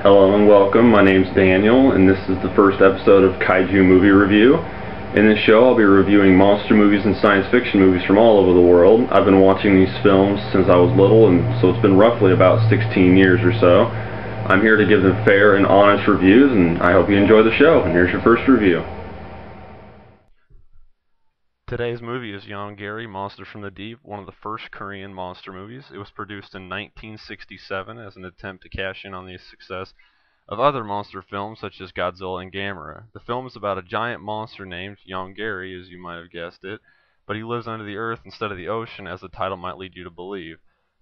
Hello and welcome. My name's Daniel, and this is the first episode of Kaiju Movie Review. In this show, I'll be reviewing monster movies and science fiction movies from all over the world. I've been watching these films since I was little, and so it's been roughly about 16 years or so. I'm here to give them fair and honest reviews, and I hope you enjoy the show. And here's your first review. Today's movie is Yonggary, Monster from the Deep, one of the first Korean monster movies. It was produced in 1967 as an attempt to cash in on the success of other monster films such as Godzilla and Gamera. The film is about a giant monster named Yonggary, as you might have guessed it, but he lives under the earth instead of the ocean, as the title might lead you to believe.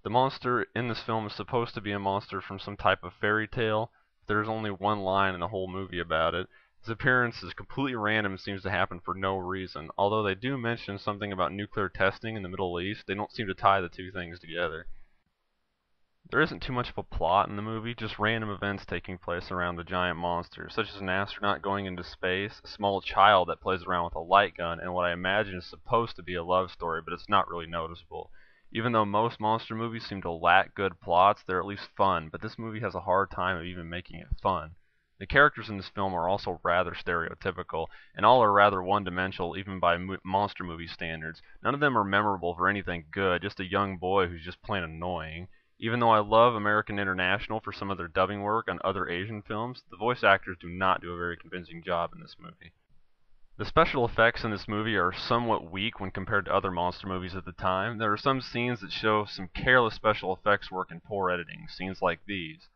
The monster in this film is supposed to be a monster from some type of fairy tale. There's only one line in the whole movie about it. His appearance is completely random and seems to happen for no reason. Although they do mention something about nuclear testing in the Middle East, they don't seem to tie the two things together. There isn't too much of a plot in the movie, just random events taking place around the giant monster, such as an astronaut going into space, a small child that plays around with a light gun, and what I imagine is supposed to be a love story, but it's not really noticeable. Even though most monster movies seem to lack good plots, they're at least fun, but this movie has a hard time of even making it fun. The characters in this film are also rather stereotypical, and all are rather one-dimensional even by monster movie standards. None of them are memorable for anything good, just a young boy who's just plain annoying. Even though I love American International for some of their dubbing work on other Asian films, the voice actors do not do a very convincing job in this movie. The special effects in this movie are somewhat weak when compared to other monster movies at the time. There are some scenes that show some careless special effects work and poor editing, scenes like these.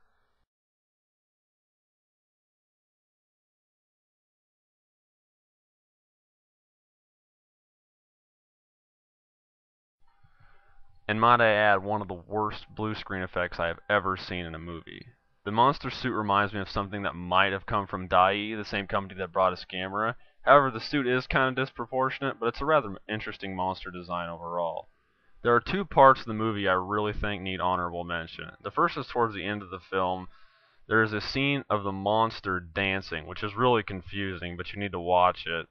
And might I add, one of the worst blue screen effects I have ever seen in a movie. The monster suit reminds me of something that might have come from Dai, the same company that brought us Gamera. However, the suit is kind of disproportionate, but it's a rather interesting monster design overall. There are two parts of the movie I really think need honorable mention. The first is towards the end of the film. There is a scene of the monster dancing, which is really confusing, but you need to watch it.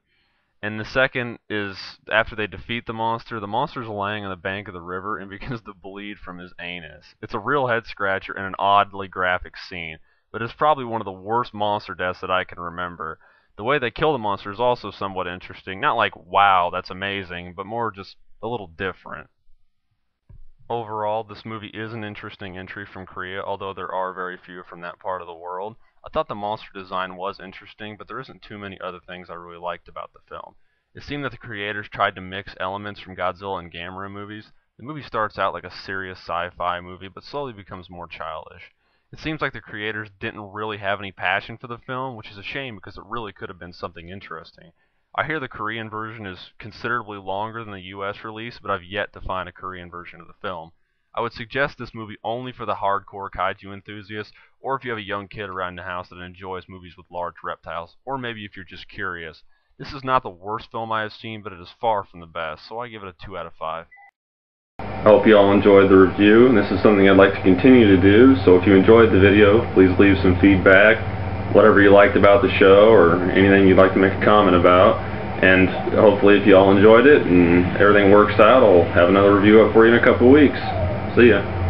And the second is after they defeat the monster's laying on the bank of the river and begins to bleed from his anus. It's a real head scratcher and an oddly graphic scene, but it's probably one of the worst monster deaths that I can remember. The way they kill the monster is also somewhat interesting. Not like, wow, that's amazing, but more just a little different. Overall, this movie is an interesting entry from Korea, although there are very few from that part of the world. I thought the monster design was interesting, but there isn't too many other things I really liked about the film. It seemed that the creators tried to mix elements from Godzilla and Gamera movies. The movie starts out like a serious sci-fi movie, but slowly becomes more childish. It seems like the creators didn't really have any passion for the film, which is a shame because it really could have been something interesting. I hear the Korean version is considerably longer than the US release, but I've yet to find a Korean version of the film. I would suggest this movie only for the hardcore kaiju enthusiasts, or if you have a young kid around the house that enjoys movies with large reptiles, or maybe if you're just curious. This is not the worst film I have seen, but it is far from the best, so I give it a 2 out of 5. I hope you all enjoyed the review, and this is something I'd like to continue to do, so if you enjoyed the video, please leave some feedback, whatever you liked about the show, or anything you'd like to make a comment about. And hopefully if you all enjoyed it and everything works out, I'll have another review up for you in a couple weeks. See ya.